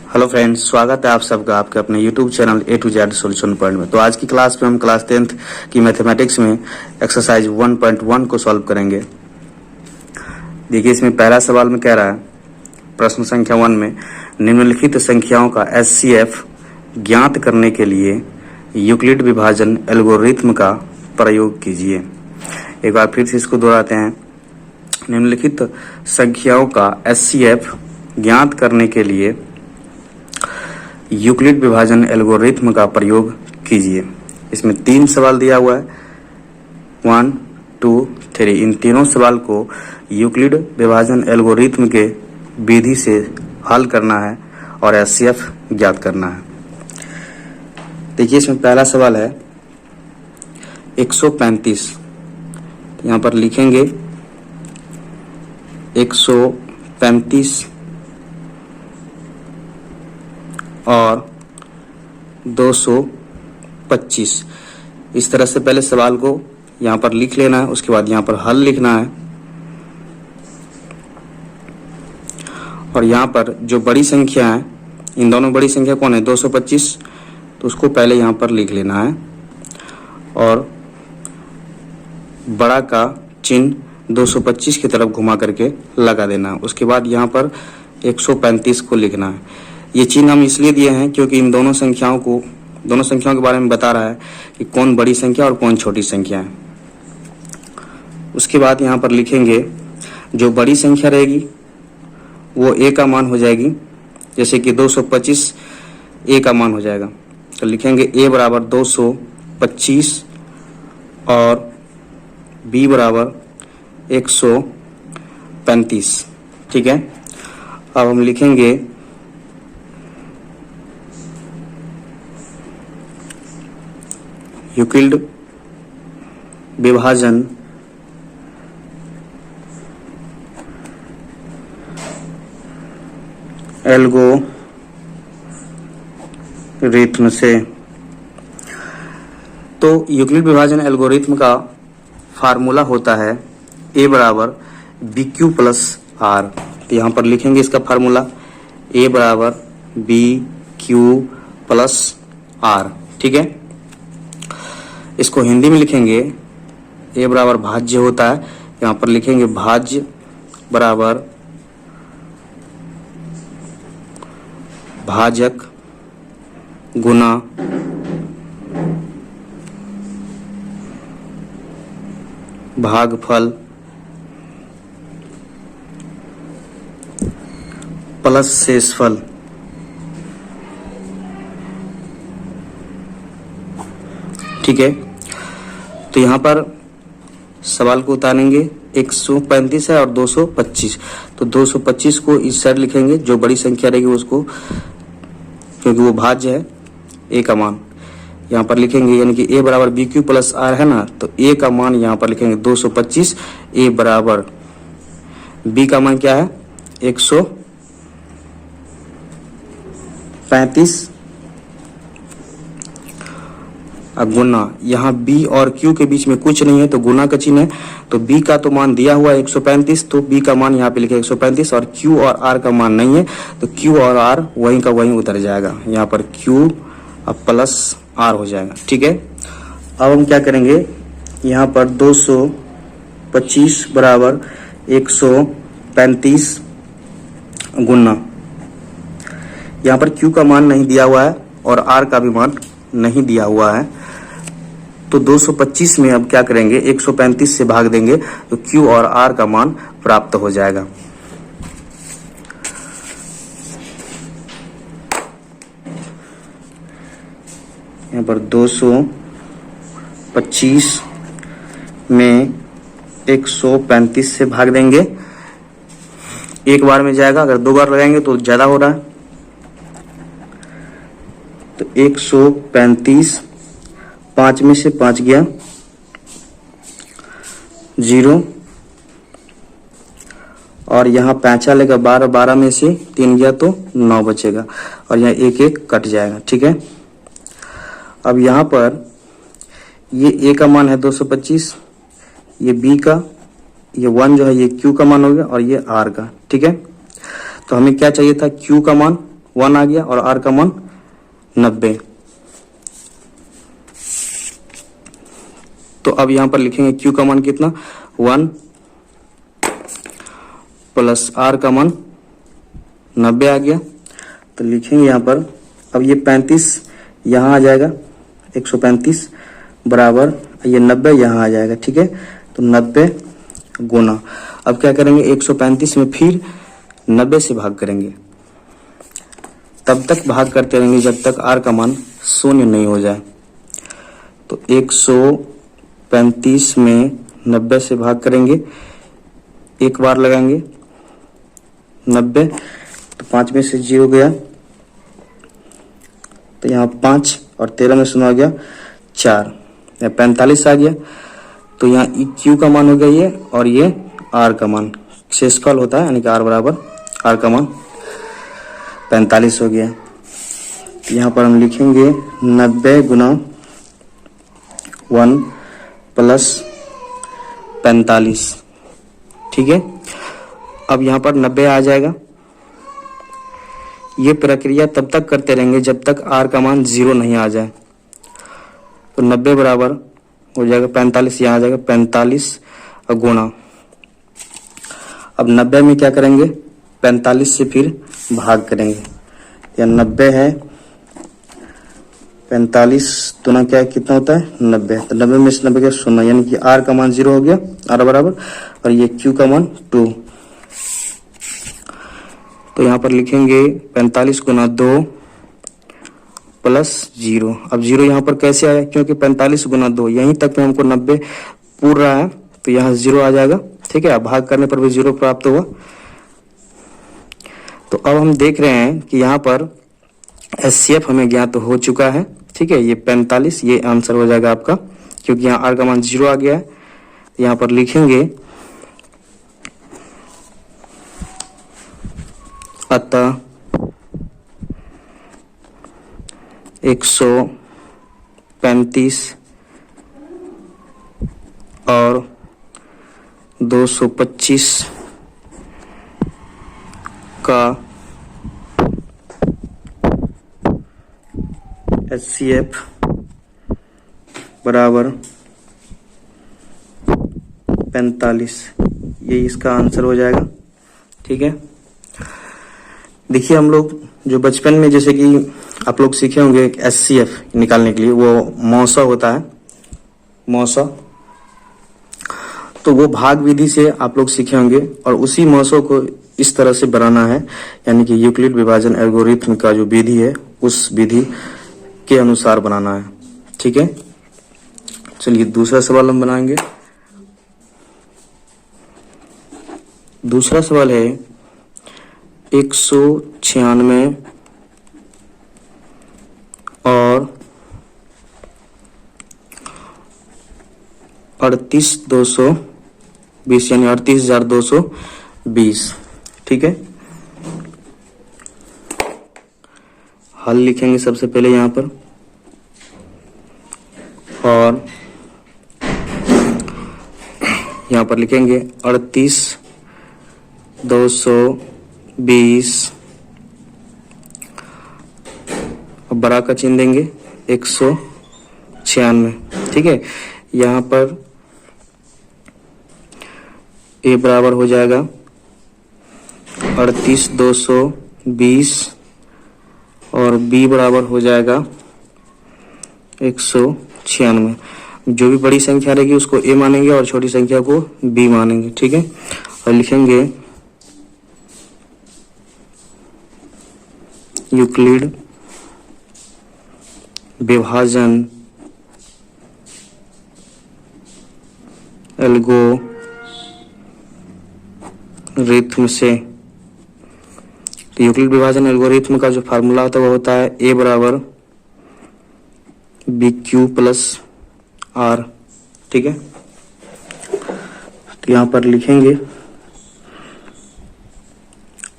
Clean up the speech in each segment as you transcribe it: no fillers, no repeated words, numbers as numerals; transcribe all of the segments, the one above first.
Hello friends, स्वागत है आप सबका आपके अपने YouTube channel A to Z solution point में। तो आज की क्लास में हम क्लास 10th की मैथमेटिक्स में एक्सरसाइज 1.1 को सॉल्व करेंगे। देखिए, इसमें पहला सवाल में कह रहा है, प्रश्न संख्या 1 में निम्नलिखित संख्याओं का एचसीएफ ज्ञात करने के लिए यूक्लिड विभाजन एल्गोरिथम का प्रयोग कीजिए। एक बार फिर से इसको दोहराते हैं। निम्नलिखित संख्याओं का एचसीएफ ज्ञात करने के लिए यूक्लिड विभाजन एल्गोरिथम का प्रयोग कीजिए। इसमें 3 सवाल दिया हुआ है, 1, 2, 3। इन तीनों सवाल को यूक्लिड विभाजन एल्गोरिथम के विधि से हल करना है और एचसीएफ ज्ञात करना है। देखिए, इसमें पहला सवाल है 135। यहाँ पर लिखेंगे 135 और 225। इस तरह से पहले सवाल को यहाँ पर लिख लेना है, उसके बाद यहाँ पर हल लिखना है। और यहाँ पर जो बड़ी संख्या है, इन दोनों बड़ी संख्या कौन है, 225, तो उसको पहले यहाँ पर लिख लेना है और बड़ा का चिन्ह 225 की तरफ घुमा करके लगा देना है। उसके बाद यहाँ पर 135 को लिखना है। ये चिन्ह हम इसलिए दिए हैं क्योंकि इन दोनों संख्याओं के बारे में बता रहा है कि कौन बड़ी संख्या और कौन छोटी संख्या है। उसके बाद यहाँ पर लिखेंगे जो बड़ी संख्या रहेगी वो a का मान हो जाएगी, जैसे कि 225 a का मान हो जाएगा। तो लिखेंगे a बराबर 225 और b बराबर 135। ठीक है, अब हम लिखेंगे यूक्लिड विभाजन एल्गोरिथम से। तो यूक्लिड विभाजन एल्गोरिथम का फार्मूला होता है a बराबर बी क्यू प्लस आर। तो यहाँ पर लिखेंगे इसका फार्मूला a बराबर बी क्यू प्लस आर। ठीक है, इसको हिंदी में लिखेंगे a बराबर भाज्य होता है, यहाँ पर लिखेंगे भाज्य बराबर भाजक गुना भागफल प्लस शेषफल। ठीक है, तो यहाँ पर सवाल को उतारेंगे 135 है और 225। तो 225 को इस साइड लिखेंगे, जो बड़ी संख्या रहेगी उसको, क्योंकि वो भाज्य है, a का मान यहाँ पर लिखेंगे, यानी कि a बराबर बी क्यू प्लस आर है ना, तो a का मान यहाँ पर लिखेंगे 225। a बराबर b का मान क्या है, 135 गुना, यहाँ b और q के बीच में कुछ नहीं है तो गुना का चिन्ह है, तो b का तो मान दिया हुआ है 135, तो b का मान यहाँ पे लिखे 135 और q और r का मान नहीं है, तो q और r वहीं का वहीं उतर जाएगा, यहाँ पर q प्लस r हो जाएगा। ठीक है, अब हम क्या करेंगे, यहाँ पर 225 बराबर 135 गुना, यहाँ पर q का मान नहीं दिया हुआ है और r का भी मान नहीं दिया हुआ है, तो 225 में अब क्या करेंगे, 135 से भाग देंगे तो q और r का मान प्राप्त हो जाएगा। यहाँ पर 225 में 135 से भाग देंगे, एक बार में जाएगा, अगर 2 बार लगाएंगे तो ज्यादा हो रहा है, तो 135, 5 में से 5 गया 0, और यहाँ 5 लेगा 12, 12 में से 3 गया तो 9 बचेगा, और यहाँ 1 1 कट जाएगा। ठीक है, अब यहाँ पर ये a का मान है 225, ये b का, ये 1 जो है ये q का मान हो गया और ये r का। ठीक है, तो हमें क्या चाहिए था, q का मान 1 आ गया और r का मान 90। तो अब यहाँ पर लिखेंगे q का मान कितना 1 प्लस r का मान 90 आ गया। तो लिखेंगे यहाँ पर, अब ये 35 यहाँ आ जाएगा 135 बराबर ये 90 यहाँ आ जाएगा। ठीक है, तो 90 गुना, अब क्या करेंगे 135 में फिर 90 से भाग करेंगे, तब तक भाग करते रहेंगे जब तक r का मान 0 नहीं हो जाए। तो 135 में 90 से भाग करेंगे, एक बार लगाएंगे 90, तो 5 में से 0 गया, तो यहाँ 5 और 13 में 0 आ गया 4, 45 आ गया। तो यहाँ q का मान हो गया ये, और ये r का मान शेषकाल होता है, यानी कि r बराबर r का मान 45 हो गया। तो यहाँ पर हम लिखेंगे 90 गुना 1 प्लस 45। ठीक है, अब यहाँ पर 90 आ जाएगा। ये प्रक्रिया तब तक करते रहेंगे जब तक r का मान 0 नहीं आ जाए। तो 90 बराबर हो जाएगा 45, यहाँ आ जाएगा 45 गुणा, अब 90 में क्या करेंगे 45 से फिर भाग करेंगे, या 90 है 45 गुना क्या है, कितना होता है 90। तो 90 में से 90 का 0, यानी कि r का मान 0 हो गया, r बराबर, और ये q का मान 2। तो यहाँ पर लिखेंगे 45 गुना 2 प्लस 0। अब 0 यहाँ पर कैसे आया, क्योंकि 45 गुना 2 यहीं तक में हमको 90 पूर रहा है, तो यहाँ 0 आ जाएगा। ठीक है, अब भाग करने पर भी 0 प्राप्त हुआ। तो अब हम देख रहे हैं कि यहाँ पर HCF हमें ज्ञात हो चुका है। ठीक है, ये 45 ये आंसर हो जाएगा आपका, क्योंकि यहाँ r का मान 0 आ गया है। यहाँ पर लिखेंगे अतः 135 और 225 का HCF बराबर 45, ये इसका आंसर हो जाएगा। ठीक है, देखिए हम लोग जो बचपन में जैसे कि आप लोग सीखे होंगे HCF निकालने के लिए, वो मौसा होता है, मौसा, तो वो भाग विधि से आप लोग सीखे होंगे, और उसी मौसों को इस तरह से बनाना है, यानी कि यूक्लिड विभाजन एल्गोरिथम का जो विधि है उस विधि के अनुसार बनाना है। ठीक है, चलिए दूसरा सवाल हम बनाएंगे। दूसरा सवाल है 196 और 38,220, यानी 38,220। ठीक है, हल लिखेंगे सबसे पहले यहाँ पर, और यहाँ पर लिखेंगे 38,220, बड़ा का चिन्ह देंगे 196। ठीक है, यहाँ पर a बराबर हो जाएगा 38,220 और b बराबर हो जाएगा 196। जो भी बड़ी संख्या रहेगी उसको a मानेंगे और छोटी संख्या को b मानेंगे। ठीक है, और लिखेंगे यूक्लिड विभाजन एल्गोरिथम से। तो यूक्लिड विभाजन एल्गोरिथम का जो फार्मूला होता है वो होता है a बराबर BQ प्लस R। ठीक है, तो यहाँ पर लिखेंगे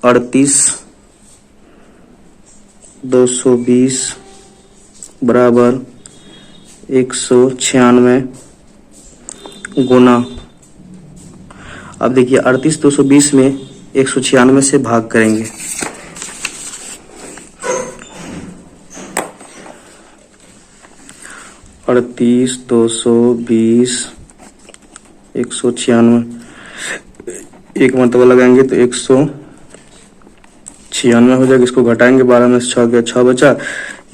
38,220 बराबर 196 गुना, अब देखिए 38,220 में 196 से भाग करेंगे, 38, 220, 196, एक मरतबा लगाएंगे तो 196 हो जाएगा। इसको घटाएंगे, 12 में से 6 गया, 6 बचा।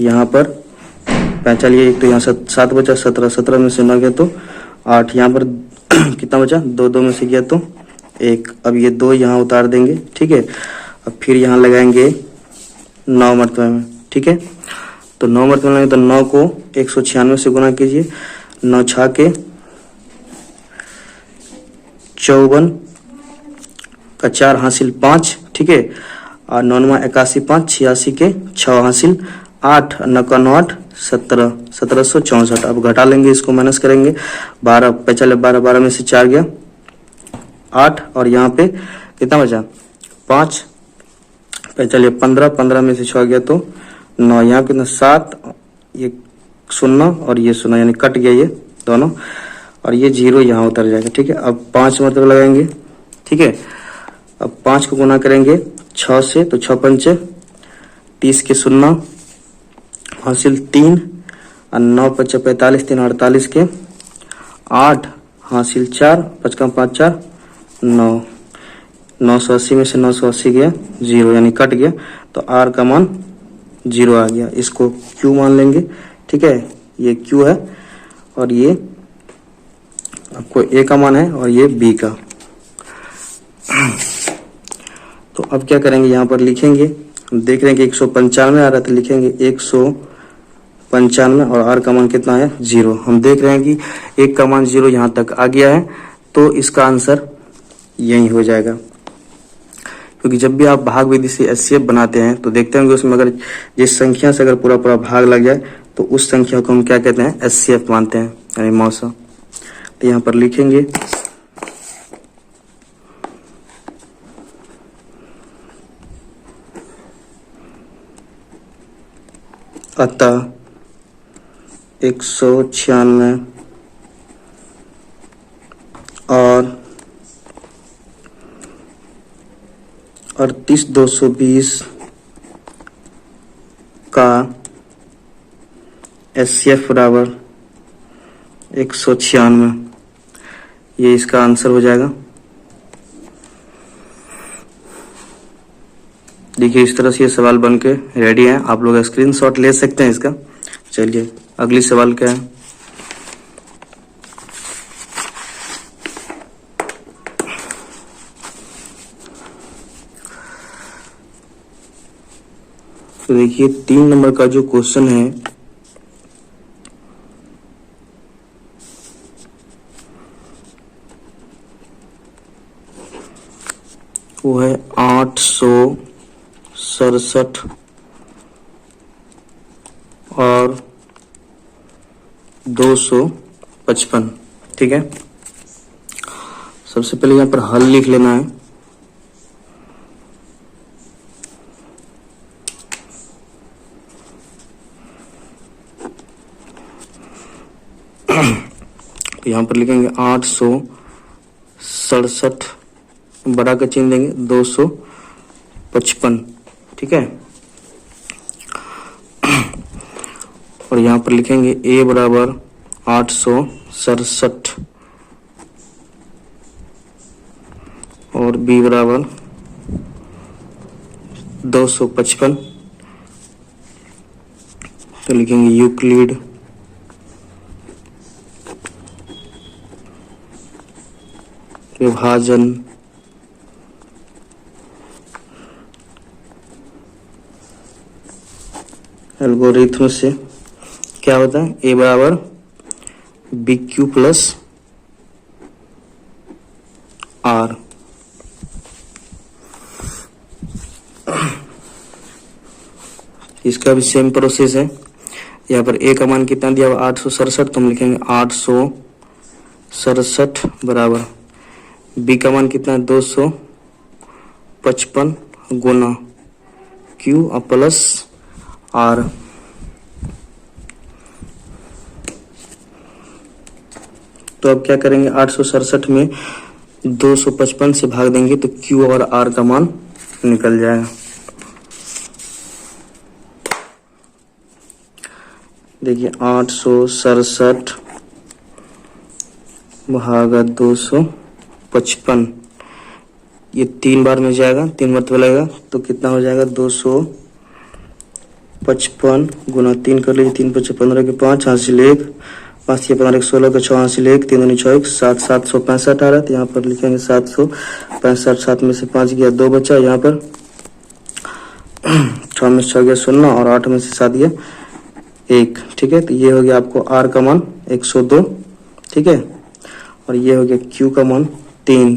यहाँ पर 45, एक तो यहाँ 7 बचा, 17, 17 में से 9 गया तो 8। यहाँ पर कितना बचा, 2, 2 में से गया तो 1। अब ये 2 यहाँ उतार देंगे, ठीक है। अब फिर यहाँ लगाएंगे 9 मरतबे में, ठीक है। तो 9 मरतबे लगाएंगे तो 9 को 196 से गुना कीजिए, 9 6 के 54 का 4 हासिल 5, ठीक है। और 9 81 5, 86 के 6 हासिल 8, 9 का 9 8, 17, 1764। अब घटा लेंगे, इसको माइनस करेंगे, 12 पहले 12, 12 में से 4 गया 8, और यहाँ पे कितना बचा 5, चलिए 15, 15 में से 6 गया तो 9, यहाँ कितना 7, ये 0 और ये 0, यानी कट गया ये दोनों, और ये 0 यहाँ उतर जाएगा, ठीक है। अब 5 मतलब लगाएंगे, ठीक है। अब 5 को गुना करेंगे 6 से तो 6 पंचे 30 के 0 हासिल 3, और 9 पच्चा 45, 3 48 के 8 हासिल 4, 5 का 5 4 9, 980 में से 980 गया 0, यानी कट गया, तो R का मान 0 आ गया। इसको Q मान लेंगे, ठीक है। ये Q है और ये आपको A का मान है और ये B का। तो अब क्या करेंगे, यहाँ पर लिखेंगे, हम देख रहे हैं कि 195 आ रहा था, लिखेंगे 195 और R का मान कितना है 0। हम देख रहे हैं कि 1 का मान 0 यहाँ तक आ गया है, तो इसका आंसर यही हो जाएगा। क्योंकि जब भी आप भाग विधि से एचसीएफ बनाते हैं तो देखते हैं कि उसमें अगर जिस संख्या से अगर पूरा पूरा भाग लग जाए तो उस संख्या को हम क्या कहते हैं, एचसीएफ मानते हैं, यानी मौसा। तो यहाँ पर लिखेंगे अतः 196 और 38,220 का एचसीएफ बराबर 196, ये इसका आंसर हो जाएगा। देखिए इस तरह से ये सवाल बन के रेडी है, आप लोग स्क्रीनशॉट ले सकते हैं इसका। चलिए अगली सवाल क्या है, तो देखिए 3 नंबर का जो क्वेश्चन है वो है 867 और 255, ठीक है। सबसे पहले यहाँ पर हल लिख लेना है। तो यहाँ पर लिखेंगे 867, बड़ा का चिन्ह देंगे, 255, ठीक है। और यहाँ पर लिखेंगे A बराबर 867 और B बराबर 255। तो लिखेंगे यूक्लिड विभाजन एल्गोरिथम से क्या होता है, A बराबर BQ प्लस R। इसका भी सेम प्रोसेस है। यहाँ पर A का मान कितना दिया हुआ 867, तो हम लिखेंगे 867 बराबर B का मान कितना है 255 गुना Q और प्लस R। तो अब क्या करेंगे, 867 में 255 से भाग देंगे तो Q और R का मान निकल जाएगा। देखिए 867 भागा 255, ये 3 बार में जाएगा, 3 मरतबा लगेगा तो कितना हो जाएगा 255 गुना 3 कर लीजिए, 3 5 15 के 5 हासिल 1, 5 ये 15 16 के 6 हासिल 1, 3 दूनी 6 7 765 आ रहा है, तो यहाँ पर लिखेंगे 765, 7 में से 5 गया 2 बचा, यहाँ पर 6 में से 6 गया 0 और 8 में से 7 गया 1। ठीक है, तो ये हो गया आपको R का मान 102। ठीक है, और ये हो गया Q का मान 3।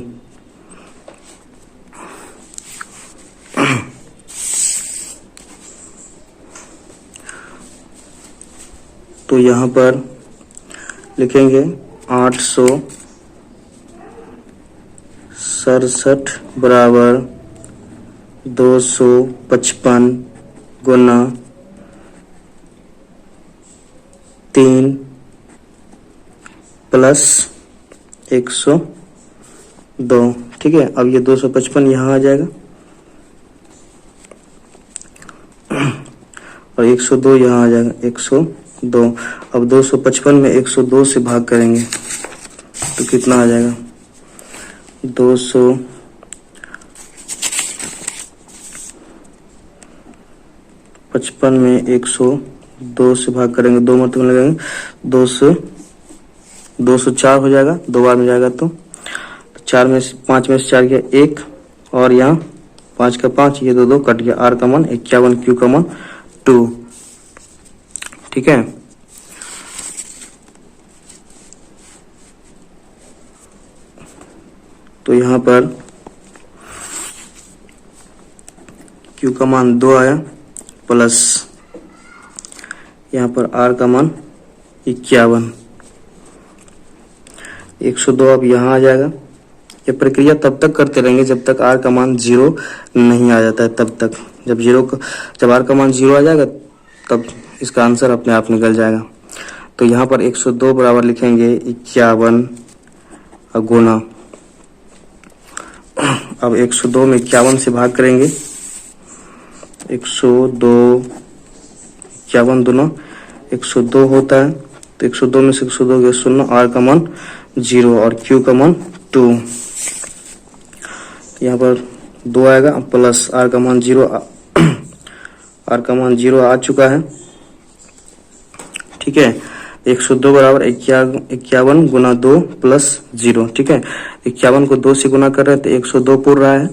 तो यहाँ पर लिखेंगे 867 बराबर 255 गुना 3 प्लस 102। ठीक है, अब ये 255 यहाँ आ जाएगा और 102 यहाँ आ जाएगा, 102। अब 255 में 102 से भाग करेंगे तो कितना आ जाएगा 255 में 102 से भाग करेंगे, 2 मरतबा लगाएंगे, 204 हो जाएगा, 2 बार में जाएगा तो 4 में से 5 में से 4 गया 1 और यहाँ 5 का 5, ये 2 कट गया, R का मान 51, Q का मान 2। ठीक है, तो यहाँ पर Q का मान 2 आया प्लस यहाँ पर R का मान 51, 102 अब यहाँ आ जाएगा। ये प्रक्रिया तब तक करते रहेंगे जब तक R का मान 0 नहीं आ जाता है, तब तक। जब R का मान 0 आ जाएगा तब इसका आंसर अपने आप निकल जाएगा। तो यहाँ पर 102 बराबर लिखेंगे 51 गुना, अब 102 में 51 से भाग करेंगे, 102 51 दूना 102 होता है, तो 102 में से 102 गया 0, R का मान 0 और Q का मान 2। यहाँ पर 2 आएगा प्लस R का मान 0, R का मान 0 आ चुका है। ठीक है, 102 बराबर 51 गुना 2 प्लस 0। ठीक है, 51 को 2 से गुना कर रहे हैं तो 102 पूर रहा है,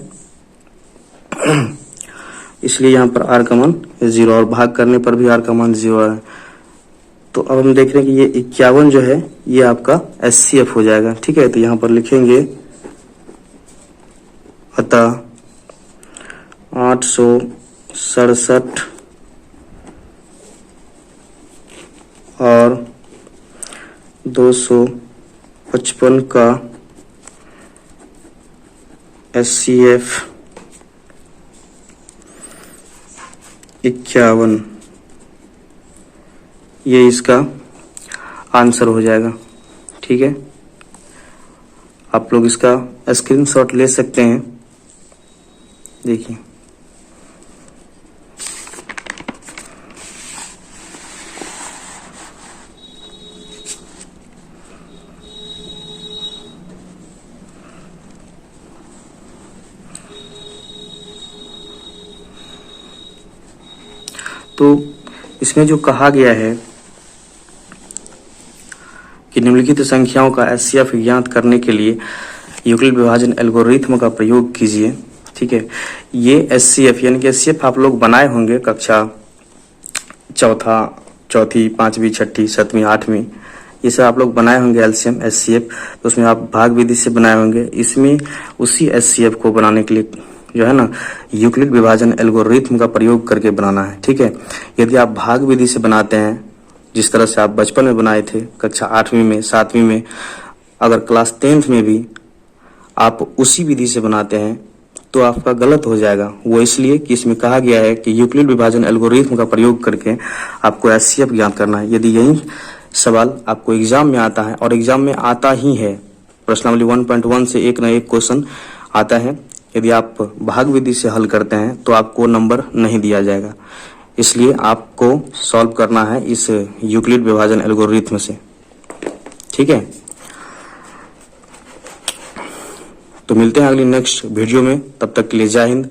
इसलिए यहाँ पर R का मान 0 और भाग करने पर भी R का मान 0 है। तो अब हम देख रहे हैं कि ये 51 जो है ये आपका SCF हो जाएगा। ठीक है, तो यहाँ पर लिखेंगे अतः 867 और 255 का SCF 51, ये इसका आंसर हो जाएगा। ठीक है, आप लोग इसका स्क्रीनशॉट ले सकते हैं, देखिए। तो इसमें जो कहा गया है कि निम्नलिखित संख्याओं का SCF ज्ञात करने के लिए यूक्लिड विभाजन एल्गोरिथ्म का प्रयोग कीजिए। ठीक है, ये SCF यानी कि SCF आप लोग बनाए होंगे कक्षा चौथी, 5वीं, 6ठी, 7वीं, 8वीं, ये सब आप लोग बनाए होंगे LCM SCF। तो उसमें आप भाग विधि से बनाए होंगे। इसमें उसी SCF को बनाने के लिए जो है ना यूक्लिड विभाजन एल्गोरिथ्म का प्रयोग करके बनाना है। ठीक है, यदि आप भाग विधि से बनाते हैं जिस तरह से आप बचपन में बनाए थे कक्षा 8वीं में, 7वीं में, अगर क्लास 10th में भी आप उसी विधि से बनाते हैं तो आपका गलत हो जाएगा। वो इसलिए कि इसमें कहा गया है कि यूक्लिड विभाजन एल्गोरिथ्म का प्रयोग करके आपको SCF ज्ञात करना है। यदि यही सवाल आपको एग्जाम में आता है, और एग्जाम में आता ही है, प्रश्नावली 1.1 से एक न एक क्वेश्चन आता है, यदि आप भाग विधि से हल करते हैं तो आपको नंबर नहीं दिया जाएगा। इसलिए आपको सॉल्व करना है इस यूक्लिड विभाजन एल्गोरिथम से। ठीक है, तो मिलते हैं अगली नेक्स्ट वीडियो में, तब तक के लिए जय हिंद।